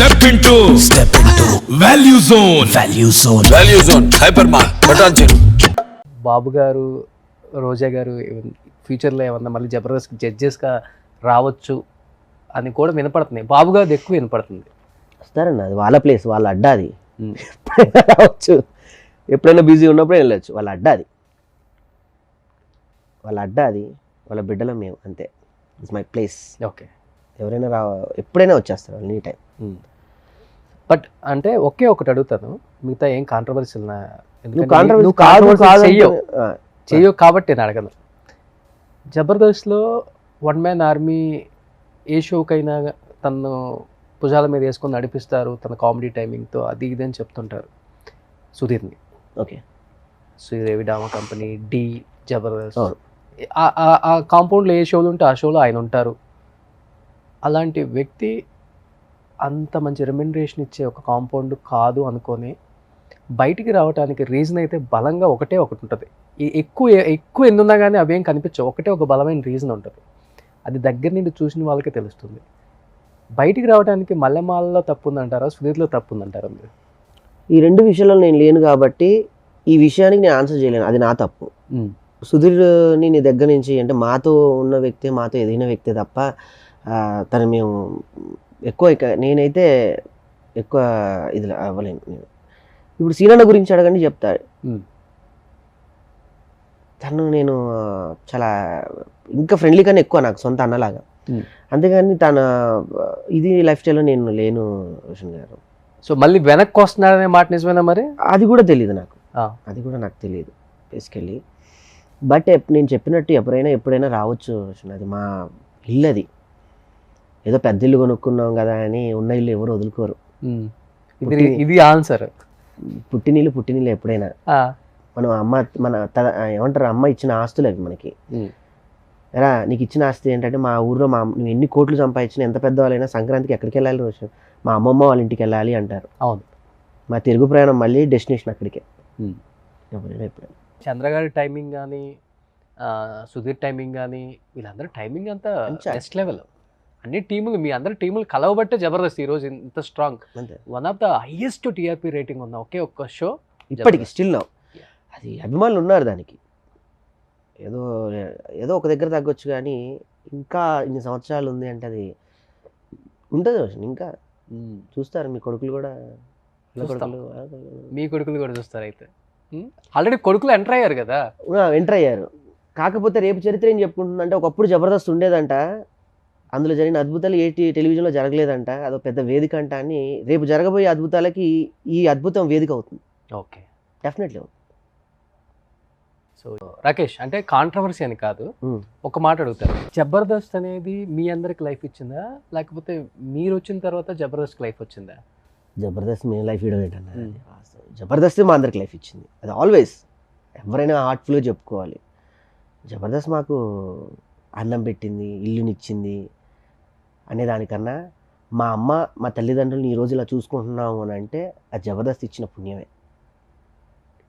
Step into value zone hyper Patancheru. బాబు గారు, రోజా గారు ఫ్యూచర్లో ఏమన్నా మళ్ళీ జబర్దస్త్ జడ్జెస్గా రావచ్చు అని కూడా వినపడుతుంది. బాబు గారు ఎక్కువ వినపడుతుంది. వస్తారన్న, అది వాళ్ళ ప్లేస్, వాళ్ళ అడ్డా, అది ఎప్పుడైనా రావచ్చు, ఎప్పుడైనా బిజీ ఉన్నప్పుడు వెళ్ళచ్చు. వాళ్ళ అడ్డా అది, వాళ్ళ బిడ్డలో మేము, అంతే. It's my place. ఓకే, ఎవరైనా ఎప్పుడైనా వచ్చేస్తారు వాళ్ళు, ఎనీ టైం. బట్ అంటే ఒకే ఒకటి అడుగుతాను, మిగతా ఏం కాంట్రవర్సీ చెయ్యవు కాబట్టి నేను అడగను. జబర్దస్త్లో వన్ మ్యాన్ ఆర్మీ ఏ షోకైనా తను భుజాల మీద వేసుకొని నడిపిస్తారు తన కామెడీ టైమింగ్తో, అది ఇది అని చెప్తుంటారు సుధీర్ని. Okay, Sridevi drama company, Dhee, Jabardasth, ఆ కాంపౌండ్లో ఏ షోలు ఉంటే ఆ షోలో ఆయన ఉంటారు. అలాంటి వ్యక్తి అంత మంచి రెమ్యునరేషన్ ఇచ్చే ఒక కాంపౌండ్ కాదు అనుకొని బయటికి రావడానికి రీజన్ అయితే బలంగా ఒకటి ఉంటుంది. ఎక్కువ ఎన్నున్నా కానీ అవేం కనిపించవు, ఒక బలమైన రీజన్ ఉంటుంది. అది దగ్గర నుండి చూసిన వాళ్ళకే తెలుస్తుంది. బయటికి రావడానికి మల్లెమాలలో తప్పు ఉందంటారా, సుధీర్లో తప్పు ఉందంటారా మీరు? ఈ రెండు విషయాల్లో నేను లేను కాబట్టి ఈ విషయానికి నేను ఆన్సర్ చేయలేను, అది నా తప్పు. సుధీర్ని నీ దగ్గర నుంచి, అంటే మాతో ఉన్న వ్యక్తే, మాతో ఎదిగిన వ్యక్తే తప్ప తను మేము నేనైతే ఎక్కువ ఇది అవ్వలేను. ఇప్పుడు సీనన్న గురించి అడగండి చెప్తాడు. తను నేను చాలా ఇంకా ఫ్రెండ్లీ కన్నా ఎక్కువ నాకు సొంత అన్నలాగా. అంతేగాని తన ఇది లైఫ్ స్టైల్లో నేను లేను రోషన్ గారు. సో మళ్ళీ వెనక్కి వస్తున్నారనే మాట నిజమేనా మరి? అది కూడా తెలియదు నాకు, నాకు తెలియదు బేసికల్లీ. బట్ నేను చెప్పినట్టు ఎప్పుడైనా రావచ్చు రోషన్. అది మా ఇల్లు, అది ఏదో పెద్ద ఇల్లు కొనుక్కున్నాం కదా అని ఉన్న ఇల్లు ఎవరు వదులుకోరు. ఇది ఆన్సర్. పుట్టినీళ్ళు ఎప్పుడైనా మనం ఏమంటారు, అమ్మ ఇచ్చిన ఆస్తులు అవి మనకి. ఎరా నీకు ఇచ్చిన ఆస్తి ఏంటంటే, మా ఊర్లో నువ్వు ఎన్ని కోట్లు సంపాదించినా, ఎంత పెద్దవాళ్ళైనా సంక్రాంతికి ఎక్కడికి వెళ్ళాలి రోజు, మా అమ్మమ్మ వాళ్ళ ఇంటికి వెళ్ళాలి అంటారు. అవును, మా తిరుగు ప్రయాణం మళ్ళీ డెస్టినేషన్ అక్కడికే. ఎప్పుడైనా చంద్రగారి టైమింగ్ కానీ, సుధీర్ టైమింగ్ కానీ, వీళ్ళందరూ టైమింగ్ అంతా నెక్స్ట్ లెవెల్. అన్ని టీములు, మీ అందరి టీములు కలవబట్టే జబర్దస్త్ ఈరోజు ఇంత strong. One of the highest TRP rating ఉన్న ఒక్క షో ఇప్పటికి స్టిల్ నౌ. అది అభిమానులు ఉన్నారు దానికి. ఏదో ఒక దగ్గర తగ్గొచ్చు కానీ ఇంకా ఇన్ని సంవత్సరాలు ఉంది అంటే అది ఉంటుంది. ఇంకా చూస్తారు మీ కొడుకులు కూడా, మీ కొడుకులు కూడా చూస్తారు. అయితే ఆల్రెడీ కొడుకులు ఎంటర్ అయ్యారు కదా. ఎంటర్ అయ్యారు. కాకపోతే రేపు చరిత్ర ఏం చెప్పుకుంటుందంటే, ఒకప్పుడు జబర్దస్త్ ఉండేదంట, అందులో జరిగిన అద్భుతాలు టెలివిజన్లో జరగలేదంట, అదో పెద్ద వేదిక అంట అని. రేపు జరగబోయే అద్భుతాలకి ఈ అద్భుతం వేదిక అవుతుంది. ఓకే, డెఫినెట్లీ అవుతుంది. సో రాకేష్, అంటే కాంట్రవర్సీ అని కాదు, ఒక మాట అడుగుతారు. జబర్దస్త్ అనేది మీ అందరికి లైఫ్ ఇచ్చిందా, లేకపోతే మీరు వచ్చిన తర్వాత జబర్దస్త్ లైఫ్ వచ్చిందా? జబర్దస్త్ మీ లైఫ్ ఇవ్వడం ఏంటన్నా, జబర్దస్త్ మా అందరికి లైఫ్ ఇచ్చింది. అది ఆల్వేస్ ఎవరైనా హార్ట్ఫుల్గా చెప్పుకోవాలి. జబర్దస్త్ మాకు అన్నం పెట్టింది, ఇల్లునిచ్చింది అనేదానికన్నా, మా అమ్మ మా తల్లిదండ్రులను ఈరోజు ఇలా చూసుకుంటున్నాము అని అంటే అది జబర్దస్త్ ఇచ్చిన పుణ్యమే.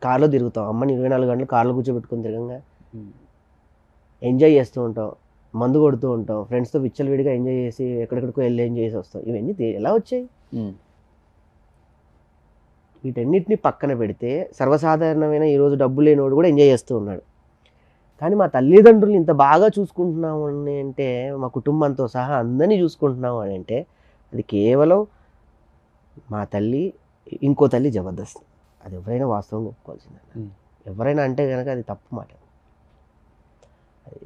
కార్లో తిరుగుతాం, అమ్మని 24 గంటలు కార్లో కూర్చోబెట్టుకొని తిరగంగా ఎంజాయ్ చేస్తూ ఉంటాం, మందు కొడుతూ ఉంటాం, ఫ్రెండ్స్తో విచ్చలవిడిగా ఎంజాయ్ చేసి ఎక్కడెక్కడికో వెళ్ళి ఎంజాయ్ చేసి వస్తాం. ఇవన్నీ ఎలా వచ్చాయి? వీటన్నిటిని పక్కన పెడితే సర్వసాధారణమైన ఈరోజు డబ్బు లేనివాడు కూడా ఎంజాయ్ చేస్తూ ఉన్నాడు. కానీ మా తల్లిదండ్రులు ఇంత బాగా చూసుకుంటున్నాము అని అంటే, మా కుటుంబంతో సహా అందరినీ చూసుకుంటున్నాము అని అంటే, అది కేవలం మా తల్లి, ఇంకో తల్లి జబర్దస్త్. అది ఎవరైనా వాస్తవంగా ఒప్పుకోవాల్సిందే. ఎవరైనా అంటే కనుక అది తప్పు మాట. అది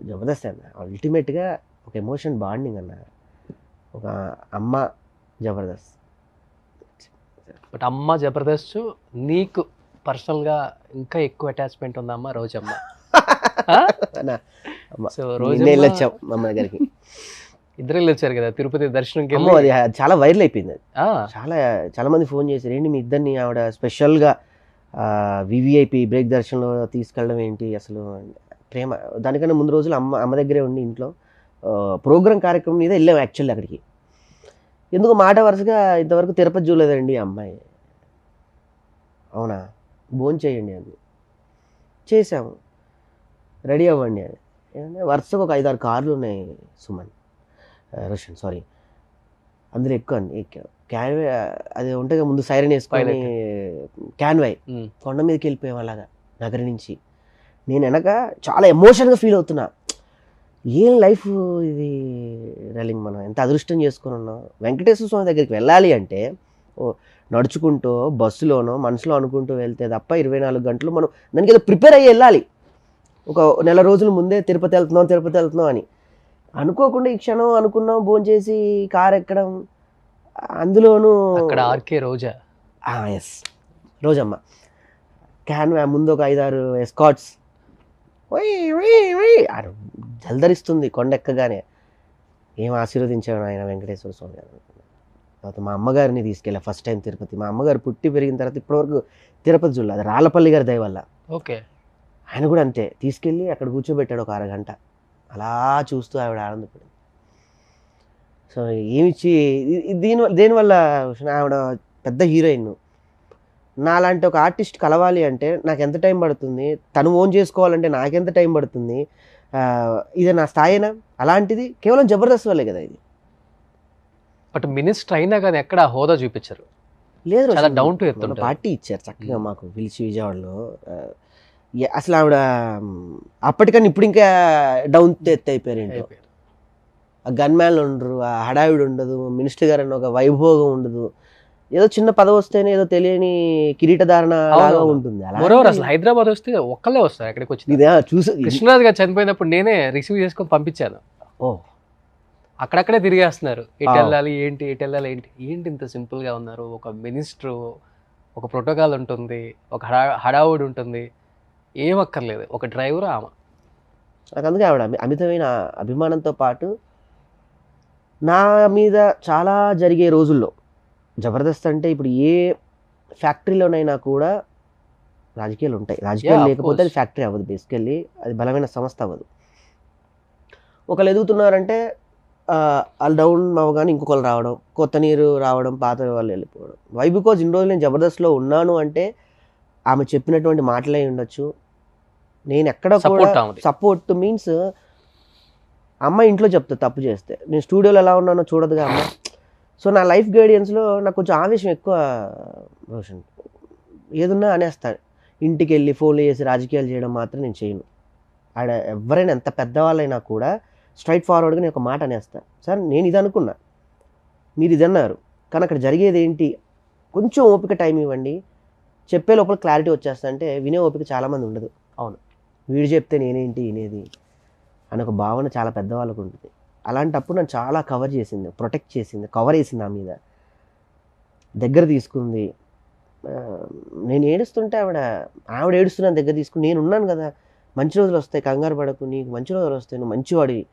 జబర్దస్త్ అన్న అల్టిమేట్గా ఒక ఎమోషన్ బాండింగ్ అన్న, ఒక అమ్మ జబర్దస్త్. బట్ అమ్మ జబర్దస్త్ నీకు పర్సనల్గా ఇంకా ఎక్కువ అటాచ్మెంట్ ఉందమ్మా రోజమ్మ. సో రోజు వెళ్ళొచ్చాం అమ్మ దగ్గరికి, ఇద్దరు వెళ్ళొచ్చారు కదా తిరుపతి దర్శనంకి. అది చాలా వైరల్ అయిపోయింది. అది చాలా మంది ఫోన్ చేశారు, ఏంటి మీ ఇద్దరిని ఆవిడ స్పెషల్గా వివిఐపి బ్రేక్ దర్శనంలో తీసుకెళ్ళడం ఏంటి అసలు ప్రేమ. దానికన్నా ముందు రోజులు అమ్మ దగ్గరే ఉండి ఇంట్లో ప్రోగ్రామ్ కార్యక్రమం మీద వెళ్ళాము యాక్చువల్లీ అక్కడికి. ఎందుకు మాట వరుసగా ఇంతవరకు తిరుపతి చూడలేదండి అమ్మాయి. అవునా, భోజనం చేయండి అని చేసాము, రెడీ అవ్వండి అని. వరుసగా ఒక 5-6 కార్లు ఉన్నాయి సుమన్, రోషన్ సారీ, అందులో ఎక్కువ ఎక్కాం. క్యాన్వే అది ఉంటుంది ముందు సైరన్ వేసుకొని క్యాన్వై ఉమ్. కొండ మీదకి వెళ్ళిపోయాం అలాగా నగరి నుంచి. నేను వెనక చాలా ఎమోషన్గా ఫీల్ అవుతున్నా. ఏం లైఫ్ ఇది రైలింగ్, మనం ఎంత అదృష్టం చేసుకుని ఉన్నాం. వెంకటేశ్వర స్వామి దగ్గరికి వెళ్ళాలి అంటే నడుచుకుంటూ బస్సులోనో మనసులో అనుకుంటూ వెళ్తే తప్ప 24 గంటలు మనం దానికి ఏదో ప్రిపేర్ అయ్యి వెళ్ళాలి. ఒక నెల రోజుల ముందే తిరుపతి వెళ్తున్నాం అని అనుకోకుండా ఈ క్షణం అనుకున్నాం, భోంచేసి కారు ఎక్కడం. అందులోనూ అక్కడ ఆర్కే రోజా, ఎస్ రోజమ్మ క్యాన్వా ముందు ఒక 5-6 ఎస్కాట్స్ జలధరిస్తుంది కొండ ఎక్కగానే. ఏం ఆశీర్వదించాడు ఆయన వెంకటేశ్వర స్వామి గారు. తర్వాత మా అమ్మగారిని తీసుకెళ్ళా ఫస్ట్ టైం తిరుపతి. మా అమ్మగారు పుట్టి పెరిగిన తర్వాత ఇప్పటివరకు తిరుపతి చూడలేదు, అది రాళ్ళపల్లి గారి దయ వల్ల. ఓకే. ఆయన కూడా అంతే, తీసుకెళ్ళి అక్కడ కూర్చోబెట్టాడు ఒక 1 గంట. అలా చూస్తూ ఆవిడ ఆనందపడింది. సో ఏమిచ్చి దేనివల్ల ఆవిడ పెద్ద హీరోయిన్. నాలాంటి ఒక ఆర్టిస్ట్ కలవాలి అంటే నాకు ఎంత టైం పడుతుంది, తను ఓన్ చేసుకోవాలంటే నాకెంత టైం పడుతుంది, ఇది నా స్థాయినా? అలాంటిది కేవలం జబర్దస్త్ వల్లే కదా ఇది. బట్ మినిస్టర్ అయినా కానీ ఎక్కడ హోదా చూపించారు, లేదు చాలా డౌన్ టు ఎర్త్ ఉంటారు. పార్టీ ఇచ్చారు చక్కగా మాకు పిలిచి విజయవాడలో. అసలు ఆవిడ అప్పటికన్నా ఇప్పుడు ఇంకా డౌన్ ఎత్తి అయిపోయారు. ఏంటో ఆ గన్ మ్యాన్లు ఉండరు, ఆ హడావిడి ఉండదు, మినిస్టర్ గారు అన్న ఒక వైభోగం ఉండదు. ఏదో చిన్న పదవి వస్తేనే ఏదో తెలియని కిరీటధారణ లాగా ఉంటుంది. మరోవర్ అసలు హైదరాబాద్ వస్తే ఒక్కళ్ళే వస్తారు. ఎక్కడికి వచ్చింది చూసి కృష్ణరాజు గారు చనిపోయినప్పుడు నేనే రిసీవ్ చేసుకొని పంపించాను. ఓ అక్కడక్కడే తిరిగేస్తున్నారు, ఎటు వెళ్ళాలి ఏంటి, ఎటు వెళ్ళాలి ఏంటి, ఏంటి ఇంత సింపుల్ గా ఉన్నారు. ఒక మినిస్టర్, ఒక ప్రోటోకాల్ ఉంటుంది, ఒక హడావుడి ఉంటుంది, ఏం అక్కర్లేదు, ఒక డ్రైవర్ ఆమె. నాకు అందుకే ఆవిడ అమితమైన అభిమానంతో పాటు నా మీద చాలా జరిగే రోజుల్లో జబర్దస్త్ అంటే ఇప్పుడు ఏ ఫ్యాక్టరీలోనైనా కూడా రాజకీయాలు ఉంటాయి. రాజకీయాలు లేకపోతే అది ఫ్యాక్టరీ అవ్వదు, బేసికల్లీ అది బలమైన సంస్థ అవ్వదు. ఒకళ్ళు ఎదుగుతున్నారంటే వాళ్ళు డౌన్ అవ్వగానే ఇంకొకరు రావడం, కొత్త నీరు రావడం, పాత వాళ్ళు వెళ్ళిపోవడం. వై బికాజ్ ఇన్ని రోజులు నేను జబర్దస్త్లో ఉన్నాను అంటే ఆమె చెప్పినటువంటి మాటలే ఉండొచ్చు. నేను ఎక్కడ సపోర్ట్ మీన్స్ అమ్మ ఇంట్లో చెప్తా తప్పు చేస్తే, నేను స్టూడియోలో ఎలా ఉన్నానో చూడదుగా అమ్మ. సో నా లైఫ్ గైడెన్స్లో నాకు కొంచెం ఆవేశం ఎక్కువ రోషన్. ఏదున్నా అనేస్తాను. ఇంటికి వెళ్ళి ఫోన్లు చేసి రాజకీయాలు చేయడం మాత్రం నేను చేయను. ఆడ ఎవరైనా ఎంత పెద్దవాళ్ళైనా కూడా స్ట్రైట్ ఫార్వర్డ్గా నేను ఒక మాట అనేస్తాను. సార్ నేను ఇది అనుకున్నా, మీరు ఇది అన్నారు, కానీ అక్కడ జరిగేది ఏంటి, కొంచెం ఓపిక టైం ఇవ్వండి, చెప్పే లోపల క్లారిటీ వచ్చేస్తా అంటే వినే ఓపిక చాలామంది ఉండదు. అవును, వీడు చెప్తే నేనేంటి వినేది అని ఒక భావన చాలా పెద్దవాళ్ళకు ఉంటుంది. అలాంటప్పుడు నన్ను చాలా కవర్ చేసింది, ప్రొటెక్ట్ చేసింది, కవర్ వేసింది, నా మీద దగ్గర తీసుకుంది. నేను ఏడుస్తుంటే ఆవిడ ఏడుస్తున్నా దగ్గర తీసుకుని, నేను ఉన్నాను కదా, మంచి రోజులు వస్తాయి, కంగారు పడకు, నీకు మంచి రోజులు వస్తాయి, నువ్వు మంచివాడివి,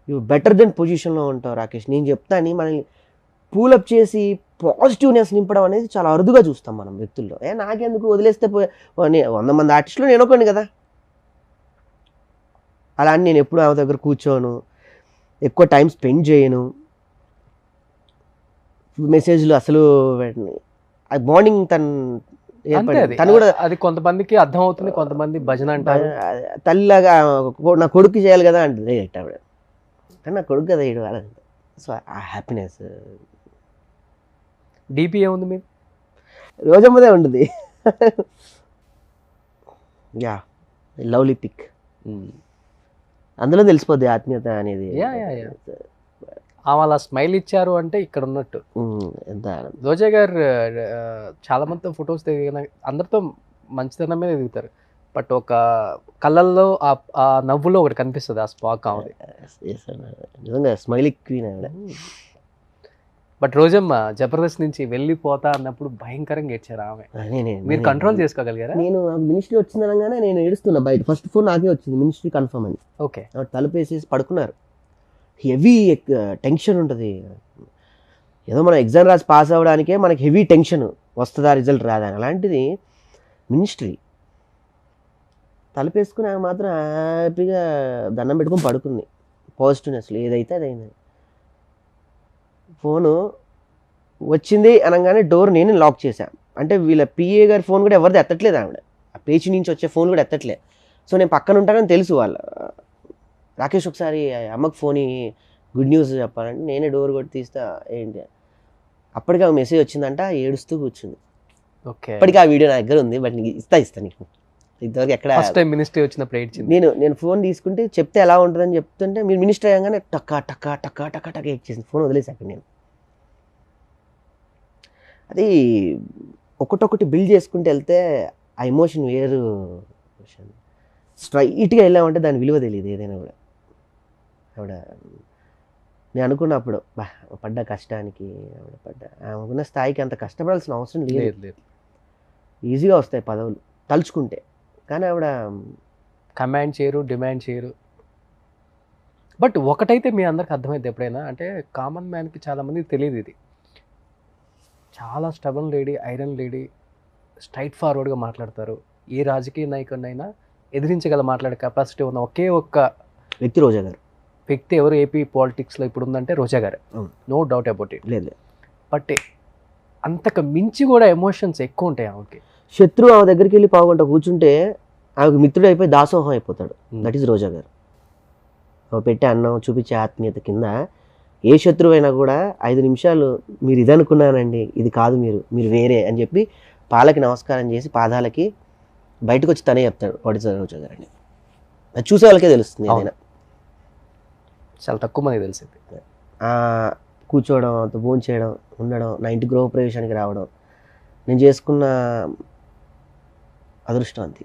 యూ బెటర్ దెన్ పొజిషన్లో ఉంటావు రాకేష్, నేను చెప్తాను. మనల్ని పూలప్ చేసి పాజిటివ్నెస్ నింపడం అనేది చాలా అరుదుగా చూస్తాం మనం వ్యక్తుల్లో. నాకెందుకు వదిలేస్తే 100 మంది ఆర్టిస్టులు నేను ఒకని కదా. అలా అని నేను ఎప్పుడు ఆమె దగ్గర కూర్చోను, ఎక్కువ టైం స్పెండ్ చేయను, మెసేజ్లు అసలు బాండింగ్ తను కూడా అది కొంతమందికి అర్థం అవుతుంది, కొంతమంది భజన అంటారు. తల్లిలాగా నా కొడుకు చేయాలి కదా అంటుంది ఆవిడ, కానీ నా కొడుకు కదా ఇడు. సో ఆ హ్యాపీనెస్. డిపి ఏముంది మీరు? రోజమ్మదే ఉంటుంది. యా లవ్లీ పిక్, అందులో తెలిసిపోద్ది ఆత్మీయత అనేది. అలా స్మైల్ ఇచ్చారు అంటే ఇక్కడ ఉన్నట్టు. ఎంత రోజా గారు చాలా మందితో ఫొటోస్ దిగిన అందరితో మంచితనం మీద దిగుతారు, బట్ ఒక కళ్ళల్లో ఆ నవ్వులో ఒకటి కనిపిస్తుంది, ఆ స్పాక్ ఆమె. నిజంగా స్మైలీ క్వీన్ ఆవిడ. బట్ రోజమ్మ జబర్దస్త్ నుంచి వెళ్ళిపోతా అన్నప్పుడు భయంకరంగా ఏడ్చారు ఆమె. మీరు కంట్రోల్ చేసుకోగలిగారా? నేను మినిస్ట్రీ వచ్చిందనగానే నేను ఏడుస్తున్నా బయట. ఫస్ట్ ఫోన్ నాకే వచ్చింది, మినిస్ట్రీ కన్ఫర్మ్ అని. ఓకే, తలుపు వేసేసి పడుకున్నారు. హెవీ టెన్షన్ ఉంటుంది. ఏదో మనం ఎగ్జామ్ రాసి పాస్ అవ్వడానికే మనకి హెవీ టెన్షన్, వస్తుందా రిజల్ట్ రాదా అని. అలాంటిది మినిస్ట్రీ. తలుపు వేసుకుని ఆమె మాత్రం హ్యాపీగా దండం పెట్టుకొని పడుకుంది. పాజిటివ్నెస్లో ఏదైతే అదైంది. ఫోను వచ్చింది అనగానే డోర్ నేను లాక్ చేశాను. అంటే వీళ్ళ పిఏ గారి ఫోన్ కూడా ఎవరిది ఎత్తట్లేదు, ఆవిడ ఆ పేచి నుంచి వచ్చే ఫోన్ కూడా ఎత్తట్లేదు. సో నేను పక్కన ఉంటానని తెలుసు వాళ్ళు. రాకేష్ ఒకసారి అమ్మకు ఫోన్ గుడ్ న్యూస్ చెప్పాలంటే నేనే డోర్ కొట్టి తీస్తా, ఏంటి అప్పటికి ఆ మెసేజ్ వచ్చిందంట, ఏడుస్తూ కూర్చుంది. ఓకే. ఇప్పటికీ ఆ వీడియో నా దగ్గర ఉంది, బట్ నీకు ఇస్తా నీకు. ఇంతవరకు ఎక్కడ ఫస్ట్ టైం మినిస్ట్రీ వచ్చినప్పుడు ఏడ్చింది. నేను ఫోన్ తీసుకుంటే చెప్తే ఎలా ఉంటుందని చెప్తుంటే మీరు మినిస్టర్ అయ్యాగానే టక్కా టక్కా టక్కా టక్కా టక్కా ఇచ్చేసింది. ఫోన్ వదిలేసాక నేను అది ఒకటొకటి బిల్డ్ చేసుకుంటూ వెళ్తే ఆ ఎమోషన్ వేరు. స్ట్రైట్గా వెళ్ళామంటే దాని విలువ తెలియదు ఏదైనా కూడా. ఆవిడ నేను అనుకున్నప్పుడు పడ్డ కష్టానికి, ఆమెకున్న స్థాయికి అంత కష్టపడాల్సిన అవసరం లేదు. ఈజీగా వస్తాయి పదవులు తలుచుకుంటే, కానీ ఆవిడ కమాండ్ చేయరు, డిమాండ్ చేయరు. బట్ ఒకటైతే మీ అందరికి అర్థమైంది ఎప్పుడైనా, అంటే కామన్ మ్యాన్కి చాలామందికి తెలియదు ఇది, చాలా stubborn lady, iron lady, straight ఫార్వర్డ్గా మాట్లాడతారు. ఏ రాజకీయ నాయకుడినైనా ఎదిరించగల మాట్లాడే కెపాసిటీ ఉన్న ఒకే ఒక్క వ్యక్తి రోజా గారు. వ్యక్తి ఎవరు ఏపీ పాలిటిక్స్లో ఇప్పుడు ఉందంటే రోజా గారు, నో డౌట్ అబౌట్ ఇట్. లేదు, బట్ అంతకు మించి కూడా ఎమోషన్స్ ఎక్కువ ఉంటాయి ఆమెకి. శత్రువు ఆమె దగ్గరికి వెళ్ళి పావుగంట కూర్చుంటే ఆమెకు మిత్రుడు అయిపోయి దాసోహం అయిపోతాడు. దట్ ఈస్ రోజా గారు. ఆమె పెట్టే అన్నం, చూపించే ఆత్మీయత కింద ఏ శత్రువు అయినా కూడా 5 నిమిషాలు మీరు ఇది అనుకున్నానండి, ఇది కాదు, మీరు వేరే అని చెప్పి పాలకి నమస్కారం చేసి పాదాలకి బయటకు వచ్చి తనే చెప్తాడు వాట్ ఇస్ రోజా గారు అని. అది చూసే వాళ్ళకే తెలుస్తుంది. ఏదైనా చాలా తక్కువ మంది తెలిసింది. కూర్చోవడం, అంత భోజనం చేయడం, ఉండడం, నా ఇంటి గృహప్రవేశానికి రావడం నేను చేసుకున్న అదృష్టం అంతే.